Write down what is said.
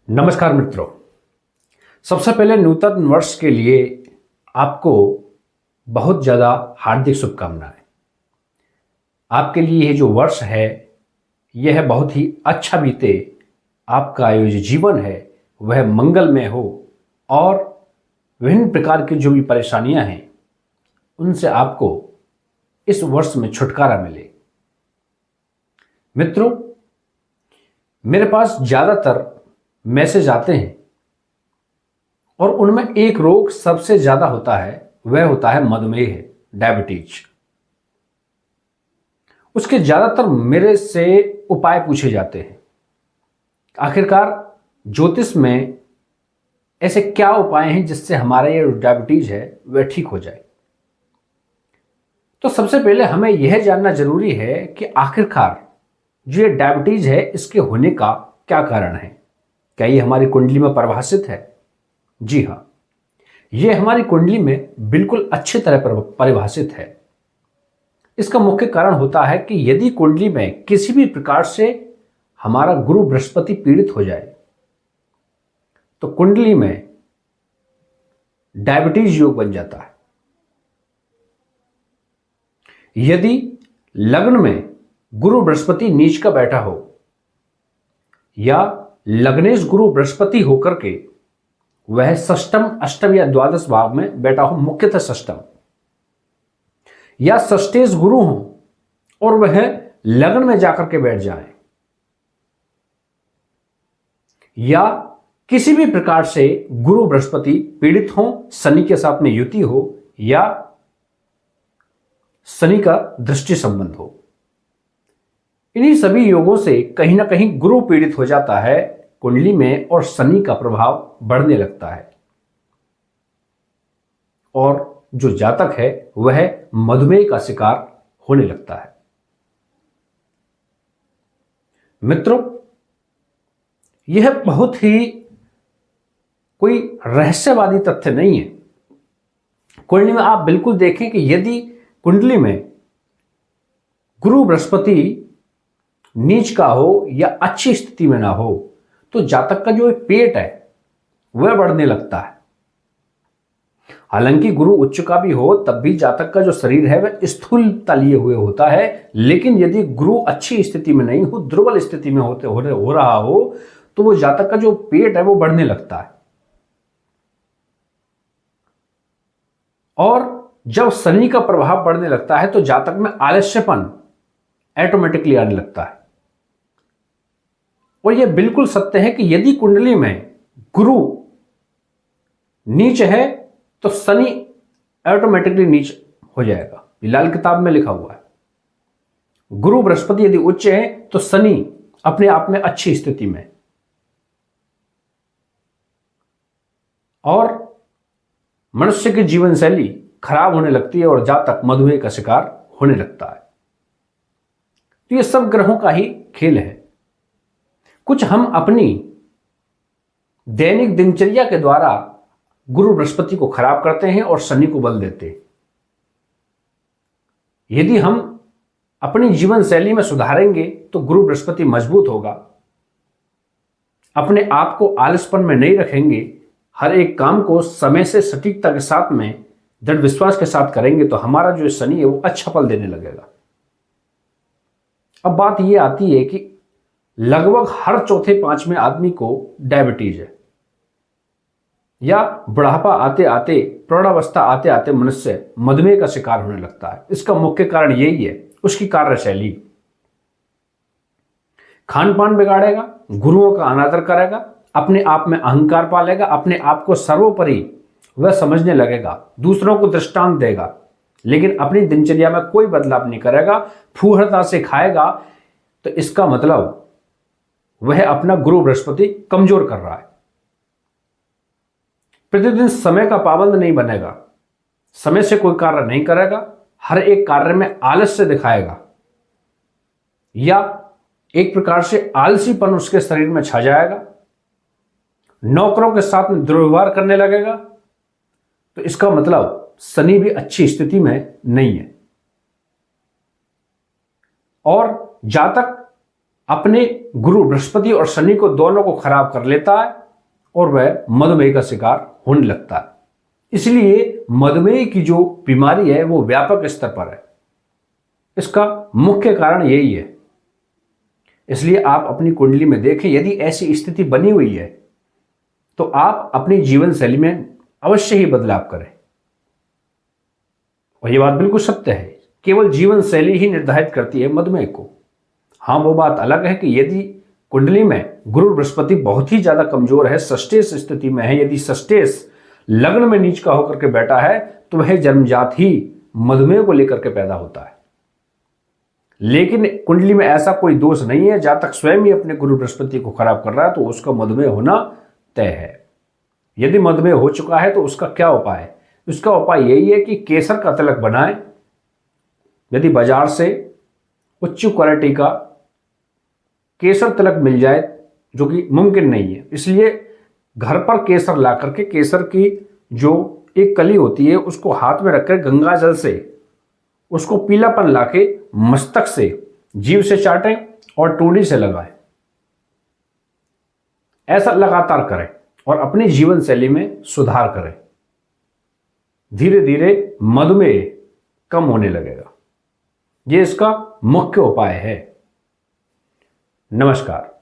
नमस्कार मित्रों। सबसे पहले नूतन वर्ष के लिए आपको बहुत ज़्यादा हार्दिक शुभकामनाएं। आपके लिए ये जो वर्ष है यह बहुत ही अच्छा बीते, आपका ये जो जीवन है वह मंगलमय हो और विभिन्न प्रकार की जो भी परेशानियां हैं उनसे आपको इस वर्ष में छुटकारा मिले। मित्रों, मेरे पास ज़्यादातर मैसेज आते हैं और उनमें एक रोग सबसे ज्यादा होता है, वह होता है मधुमेह, डायबिटीज। उसके ज्यादातर मेरे से उपाय पूछे जाते हैं। आखिरकार ज्योतिष में ऐसे क्या उपाय हैं जिससे हमारा ये डायबिटीज है वह ठीक हो जाए। तो सबसे पहले हमें यह जानना जरूरी है कि आखिरकार जो ये डायबिटीज है इसके होने का क्या कारण है। क्या ये हमारी कुंडली में परिभाषित है? जी हाँ, ये हमारी कुंडली में बिल्कुल अच्छी तरह परिभाषित है। इसका मुख्य कारण होता है कि यदि कुंडली में किसी भी प्रकार से हमारा गुरु बृहस्पति पीड़ित हो जाए तो कुंडली में डायबिटीज योग बन जाता है। यदि लग्न में गुरु बृहस्पति नीच का बैठा हो या लग्नेश गुरु बृहस्पति होकर के वह षष्टम, अष्टम या द्वादश भाव में बैठा हो, मुख्यतः षष्टम, या षष्टेश गुरु हो और वह लग्न में जाकर के बैठ जाए, या किसी भी प्रकार से गुरु बृहस्पति पीड़ित हो, शनि के साथ में युति हो या शनि का दृष्टि संबंध हो, इन्हीं सभी योगों से कहीं ना कहीं गुरु पीड़ित हो जाता है कुंडली में और शनि का प्रभाव बढ़ने लगता है और जो जातक है वह मधुमेह का शिकार होने लगता है। मित्रों, यह बहुत ही कोई रहस्यवादी तथ्य नहीं है। कुंडली में आप बिल्कुल देखें कि यदि कुंडली में गुरु बृहस्पति नीच का हो या अच्छी स्थिति में ना हो तो जातक का जो पेट है वह बढ़ने लगता है। हालांकि गुरु उच्च का भी हो तब भी जातक का जो शरीर है वह स्थूलता लिए हुए होता है, लेकिन यदि गुरु अच्छी स्थिति में नहीं हो, दुर्बल स्थिति में हो रहा हो तो वो जातक का जो पेट है वो बढ़ने लगता है। और जब शनि का प्रभाव बढ़ने लगता है तो जातक में आलस्यपन ऑटोमेटिकली आने लगता है। और यह बिल्कुल सत्य है कि यदि कुंडली में गुरु नीच है तो शनि ऑटोमेटिकली नीच हो जाएगा। लाल किताब में लिखा हुआ है। गुरु बृहस्पति यदि उच्च है तो शनि अपने आप में अच्छी स्थिति में, और मनुष्य की जीवन शैली खराब होने लगती है और जातक मधुमेह का शिकार होने लगता है। तो ये सब ग्रहों का ही खेल है। कुछ हम अपनी दैनिक दिनचर्या के द्वारा गुरु बृहस्पति को खराब करते हैं और शनि को बल देते हैं। यदि हम अपनी जीवन शैली में सुधारेंगे तो गुरु बृहस्पति मजबूत होगा। अपने आप को आलसपन में नहीं रखेंगे, हर एक काम को समय से सटीकता के साथ में दृढ़ विश्वास के साथ करेंगे तो हमारा जो शनि है वो अच्छा फल देने लगेगा। अब बात ये आती है कि लगभग हर चौथे पांचवें आदमी को डायबिटीज है, या बुढ़ापा आते आते, प्रौढ़ावस्था आते आते मनुष्य मधुमेह का शिकार होने लगता है। इसका मुख्य कारण यही है, उसकी कार्यशैली। खान पान बिगाड़ेगा, गुरुओं का अनादर करेगा, अपने आप में अहंकार पालेगा, अपने आप को सर्वोपरि वह समझने लगेगा, दूसरों को दृष्टांत देगा, लेकिन अपनी दिनचर्या में कोई बदलाव नहीं करेगा, फूहड़ता से खाएगा। तो इसका मतलब वह अपना गुरु बृहस्पति कमजोर कर रहा है। प्रतिदिन समय का पाबंद नहीं बनेगा, समय से कोई कार्य नहीं करेगा, हर एक कार्य में आलस्य दिखाएगा, या एक प्रकार से आलसीपन उसके शरीर में छा जाएगा, नौकरों के साथ में दुर्व्यवहार करने लगेगा। तो इसका मतलब शनि भी अच्छी स्थिति में नहीं है। और जातक अपने गुरु बृहस्पति और शनि को दोनों को खराब कर लेता है और वह मधुमेह का शिकार होने लगता है। इसलिए मधुमेह की जो बीमारी है वो व्यापक स्तर पर है। इसका मुख्य कारण यही है। इसलिए आप अपनी कुंडली में देखें, यदि ऐसी स्थिति बनी हुई है तो आप अपनी जीवन शैली में अवश्य ही बदलाव करें। और यह बात बिल्कुल सत्य है, केवल जीवन शैली ही निर्धारित करती है मधुमेह को। हाँ, वो बात अलग है कि यदि कुंडली में गुरु बृहस्पति बहुत ही ज्यादा कमजोर है, सष्टेश स्थिति में है, यदि सष्टेश लग्न में नीच का होकर के बैठा है, तो वह जन्मजात ही मधुमेह को लेकर के पैदा होता है। लेकिन कुंडली में ऐसा कोई दोष नहीं है, जहां तक स्वयं ही अपने गुरु बृहस्पति को खराब कर रहा है तो उसका मधुमेह होना तय है। यदि मधुमेह हो चुका है तो उसका क्या उपाय है? उसका उपाय यही है कि केसर का तिलक बनाएं। यदि बाजार से उच्च क्वालिटी का केसर तिलक मिल जाए, जो कि मुमकिन नहीं है, इसलिए घर पर केसर ला करके केसर की जो एक कली होती है उसको हाथ में रखकर गंगा जल से उसको पीलापन लाके मस्तक से जीभ से चाटें और टूडी से लगाएं। ऐसा लगातार करें और अपनी जीवन शैली में सुधार करें। धीरे धीरे मधुमेह कम होने लगेगा। ये इसका मुख्य उपाय है। नमस्कार।